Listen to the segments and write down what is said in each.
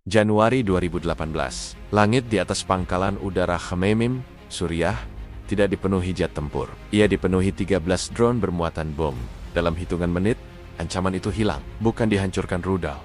Januari 2018. Langit di atas pangkalan udara Khmeimim, Suriah, tidak dipenuhi jet tempur. Ia dipenuhi 13 drone bermuatan bom. Dalam hitungan menit, ancaman itu hilang. Bukan dihancurkan rudal.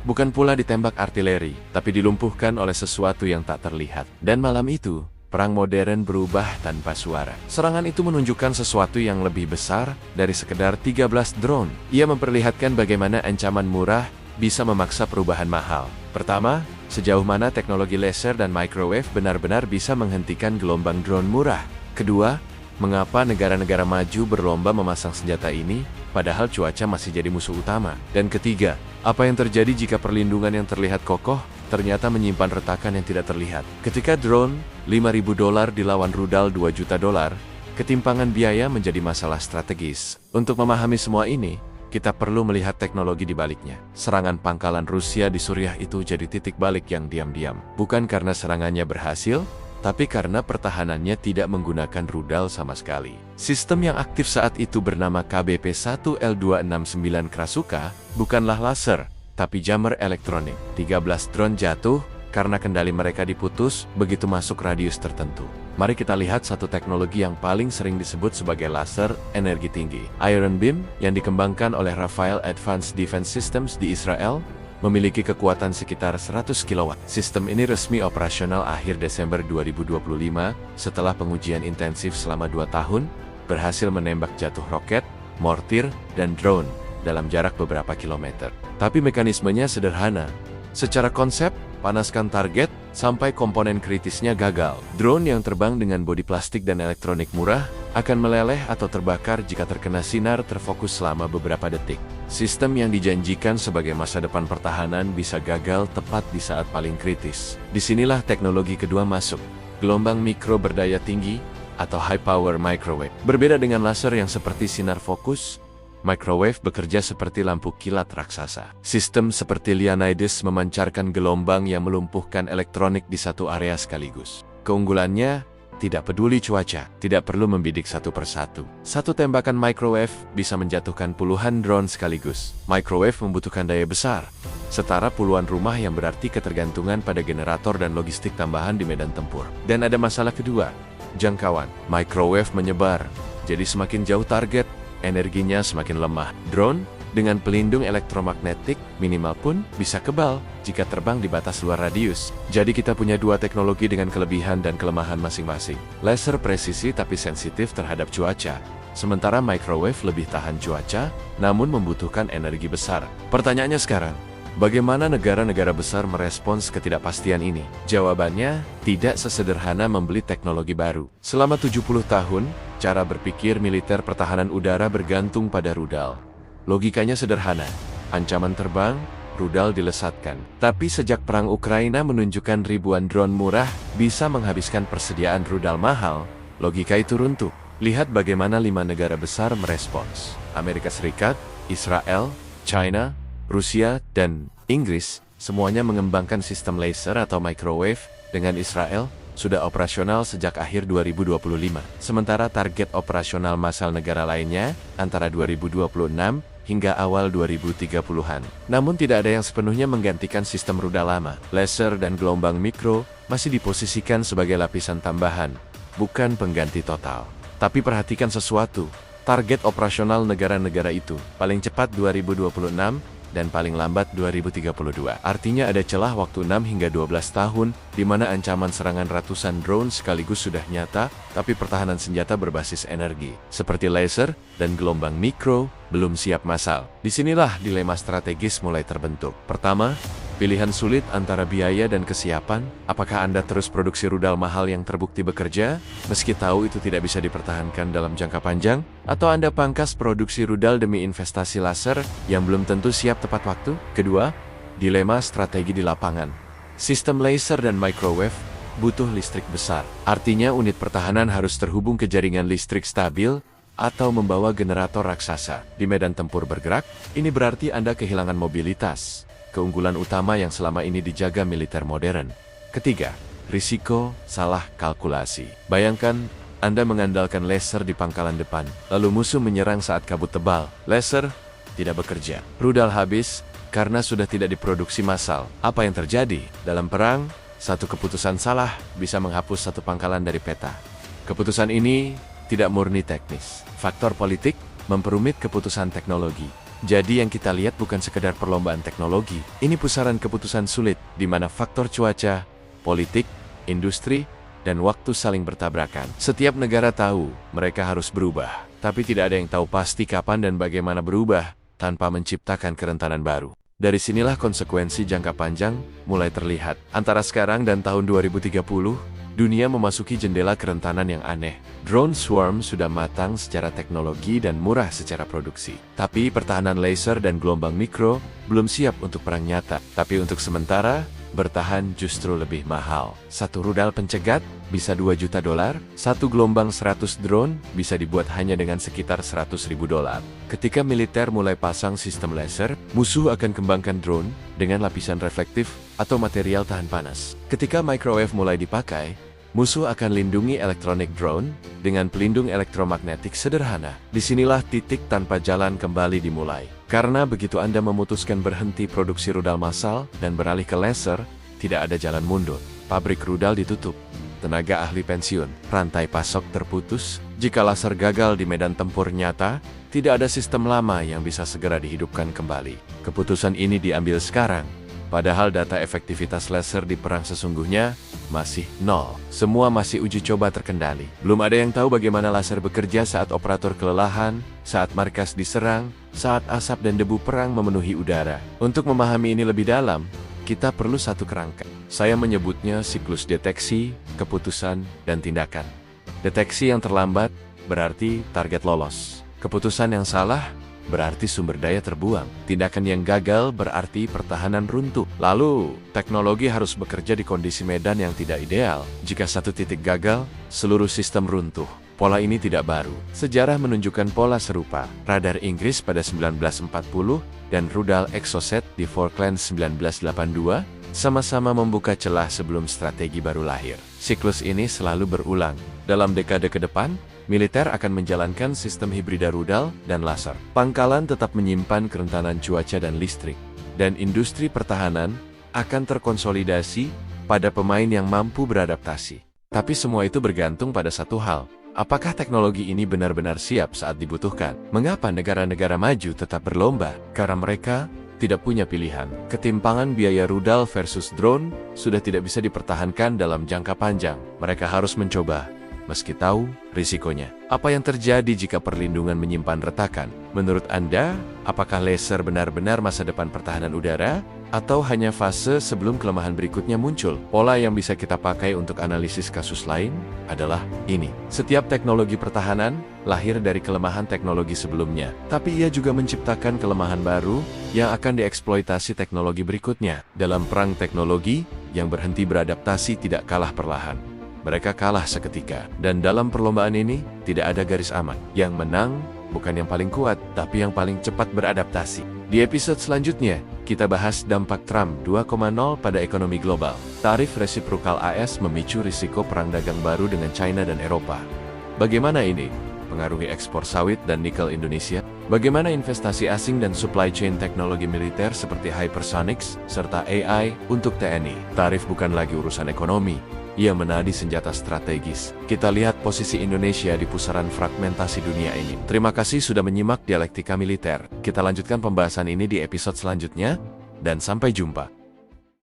Bukan pula ditembak artileri, tapi dilumpuhkan oleh sesuatu yang tak terlihat. Dan malam itu, perang modern berubah tanpa suara. Serangan itu menunjukkan sesuatu yang lebih besar dari sekedar 13 drone. Ia memperlihatkan bagaimana ancaman murah bisa memaksa perubahan mahal. Pertama, sejauh mana teknologi laser dan microwave benar-benar bisa menghentikan gelombang drone murah. Kedua, mengapa negara-negara maju berlomba memasang senjata ini, padahal cuaca masih jadi musuh utama. Dan ketiga, apa yang terjadi jika perlindungan yang terlihat kokoh ternyata menyimpan retakan yang tidak terlihat. Ketika drone $5.000 dilawan rudal $2 juta, ketimpangan biaya menjadi masalah strategis. Untuk memahami semua ini, kita perlu melihat teknologi di baliknya. Serangan pangkalan Rusia di Suriah itu jadi titik balik yang diam-diam. Bukan karena serangannya berhasil, tapi karena pertahanannya tidak menggunakan rudal sama sekali. Sistem yang aktif saat itu bernama KBP-1L269 Krasuka, bukanlah laser, tapi jammer elektronik. 13 drone jatuh karena kendali mereka diputus begitu masuk radius tertentu. Mari kita lihat satu teknologi yang paling sering disebut sebagai laser energi tinggi. Iron Beam, yang dikembangkan oleh Rafael Advanced Defense Systems di Israel, memiliki kekuatan sekitar 100 kW. Sistem ini resmi operasional akhir Desember 2025 setelah pengujian intensif selama 2 tahun, berhasil menembak jatuh roket, mortir, dan drone dalam jarak beberapa kilometer. Tapi mekanismenya sederhana. Secara konsep, panaskan target sampai komponen kritisnya gagal. Drone yang terbang dengan bodi plastik dan elektronik murah akan meleleh atau terbakar jika terkena sinar terfokus selama beberapa detik. Sistem yang dijanjikan sebagai masa depan pertahanan bisa gagal tepat di saat paling kritis. Disinilah teknologi kedua masuk. Gelombang mikro berdaya tinggi atau high power microwave. Berbeda dengan laser yang seperti sinar fokus, microwave bekerja seperti lampu kilat raksasa. Sistem seperti Leonidas memancarkan gelombang yang melumpuhkan elektronik di satu area sekaligus. Keunggulannya, tidak peduli cuaca, tidak perlu membidik satu persatu. Satu tembakan microwave bisa menjatuhkan puluhan drone sekaligus. Microwave membutuhkan daya besar, setara puluhan rumah yang berarti ketergantungan pada generator dan logistik tambahan di medan tempur. Dan ada masalah kedua, jangkauan. Microwave menyebar, jadi semakin jauh target, energinya semakin lemah. Drone dengan pelindung elektromagnetik minimal pun bisa kebal jika terbang di batas luar radius. Jadi kita punya dua teknologi dengan kelebihan dan kelemahan masing-masing. Laser presisi tapi sensitif terhadap cuaca, sementara microwave lebih tahan cuaca, namun membutuhkan energi besar. Pertanyaannya sekarang, bagaimana negara-negara besar merespons ketidakpastian ini? Jawabannya, tidak sesederhana membeli teknologi baru. Selama 70 tahun, cara berpikir militer pertahanan udara bergantung pada rudal. Logikanya sederhana, ancaman terbang, rudal dilesatkan. Tapi sejak perang Ukraina menunjukkan ribuan drone murah bisa menghabiskan persediaan rudal mahal, logika itu runtuh. Lihat bagaimana 5 negara besar merespons. Amerika Serikat, Israel, China, Rusia, dan Inggris, semuanya mengembangkan sistem laser atau microwave. Dengan Israel, sudah operasional sejak akhir 2025. Sementara target operasional massal negara lainnya antara 2026 hingga awal 2030-an. Namun tidak ada yang sepenuhnya menggantikan sistem rudal lama. Laser dan gelombang mikro masih diposisikan sebagai lapisan tambahan, bukan pengganti total. Tapi perhatikan sesuatu, target operasional negara-negara itu paling cepat 2026 dan paling lambat 2032. Artinya ada celah waktu 6 hingga 12 tahun, di mana ancaman serangan ratusan drone sekaligus sudah nyata, tapi pertahanan senjata berbasis energi, seperti laser dan gelombang mikro, belum siap massal. Disinilah dilema strategis mulai terbentuk. Pertama, pilihan sulit antara biaya dan kesiapan. Apakah Anda terus produksi rudal mahal yang terbukti bekerja, meski tahu itu tidak bisa dipertahankan dalam jangka panjang? Atau Anda pangkas produksi rudal demi investasi laser yang belum tentu siap tepat waktu? Kedua, dilema strategi di lapangan. Sistem laser dan microwave butuh listrik besar. Artinya unit pertahanan harus terhubung ke jaringan listrik stabil atau membawa generator raksasa. Di medan tempur bergerak, ini berarti Anda kehilangan mobilitas, keunggulan utama yang selama ini dijaga militer modern. Ketiga, risiko salah kalkulasi. Bayangkan, Anda mengandalkan laser di pangkalan depan, lalu musuh menyerang saat kabut tebal. Laser tidak bekerja. Rudal habis, karena sudah tidak diproduksi massal. Apa yang terjadi? Dalam perang, satu keputusan salah bisa menghapus satu pangkalan dari peta. Keputusan ini tidak murni teknis. Faktor politik memperumit keputusan teknologi. Jadi yang kita lihat bukan sekedar perlombaan teknologi. Ini pusaran keputusan sulit, di mana faktor cuaca, politik, industri, dan waktu saling bertabrakan. Setiap negara tahu mereka harus berubah, tapi tidak ada yang tahu pasti kapan dan bagaimana berubah tanpa menciptakan kerentanan baru. Dari sinilah konsekuensi jangka panjang mulai terlihat. Antara sekarang dan tahun 2030, dunia memasuki jendela kerentanan yang aneh. Drone swarm sudah matang secara teknologi dan murah secara produksi. Tapi pertahanan laser dan gelombang mikro belum siap untuk perang nyata. Tapi untuk sementara, bertahan justru lebih mahal. Satu rudal pencegat bisa $2 juta, satu gelombang 100 drone bisa dibuat hanya dengan sekitar $100.000. Ketika militer mulai pasang sistem laser, musuh akan kembangkan drone dengan lapisan reflektif atau material tahan panas. Ketika microwave mulai dipakai, musuh akan lindungi elektronik drone dengan pelindung elektromagnetik sederhana. Disinilah titik tanpa jalan kembali dimulai. Karena begitu Anda memutuskan berhenti produksi rudal massal dan beralih ke laser, tidak ada jalan mundur. Pabrik rudal ditutup, tenaga ahli pensiun, rantai pasok terputus. Jika laser gagal di medan tempur nyata, tidak ada sistem lama yang bisa segera dihidupkan kembali. Keputusan ini diambil sekarang, padahal data efektivitas laser di perang sesungguhnya masih nol. Semua masih uji coba terkendali. Belum ada yang tahu bagaimana laser bekerja saat operator kelelahan, saat markas diserang, saat asap dan debu perang memenuhi udara. Untuk memahami ini lebih dalam, kita perlu satu kerangka. Saya menyebutnya siklus deteksi, keputusan, dan tindakan. Deteksi yang terlambat berarti target lolos. Keputusan yang salah berarti sumber daya terbuang. Tindakan yang gagal berarti pertahanan runtuh. Lalu, teknologi harus bekerja di kondisi medan yang tidak ideal. Jika satu titik gagal, seluruh sistem runtuh. Pola ini tidak baru. Sejarah menunjukkan pola serupa. Radar Inggris pada 1940 dan rudal Exocet di Falklands 1982 sama-sama membuka celah sebelum strategi baru lahir. Siklus ini selalu berulang. Dalam dekade ke depan, militer akan menjalankan sistem hibrida rudal dan laser. Pangkalan tetap menyimpan kerentanan cuaca dan listrik. Dan industri pertahanan akan terkonsolidasi pada pemain yang mampu beradaptasi. Tapi semua itu bergantung pada satu hal. Apakah teknologi ini benar-benar siap saat dibutuhkan? Mengapa negara-negara maju tetap berlomba? Karena mereka tidak punya pilihan. Ketimpangan biaya rudal versus drone sudah tidak bisa dipertahankan dalam jangka panjang. Mereka harus mencoba, meski tahu risikonya. Apa yang terjadi jika perlindungan menyimpan retakan? Menurut Anda, apakah laser benar-benar masa depan pertahanan udara? Atau hanya fase sebelum kelemahan berikutnya muncul? Pola yang bisa kita pakai untuk analisis kasus lain adalah ini. Setiap teknologi pertahanan lahir dari kelemahan teknologi sebelumnya. Tapi ia juga menciptakan kelemahan baru yang akan dieksploitasi teknologi berikutnya. Dalam perang teknologi, yang berhenti beradaptasi tidak kalah perlahan. Mereka kalah seketika. Dan dalam perlombaan ini, tidak ada garis aman. Yang menang bukan yang paling kuat, tapi yang paling cepat beradaptasi. Di episode selanjutnya, kita bahas dampak Trump 2.0 pada ekonomi global. Tarif resiprokal AS memicu risiko perang dagang baru dengan China dan Eropa. Bagaimana ini pengaruhi ekspor sawit dan nikel Indonesia? Bagaimana investasi asing dan supply chain teknologi militer seperti hypersonics serta AI untuk TNI? Tarif bukan lagi urusan ekonomi. Ia menadi senjata strategis. Kita lihat posisi Indonesia di pusaran fragmentasi dunia ini. Terima kasih sudah menyimak Dialektika Militer. Kita lanjutkan pembahasan ini di episode selanjutnya, dan sampai jumpa.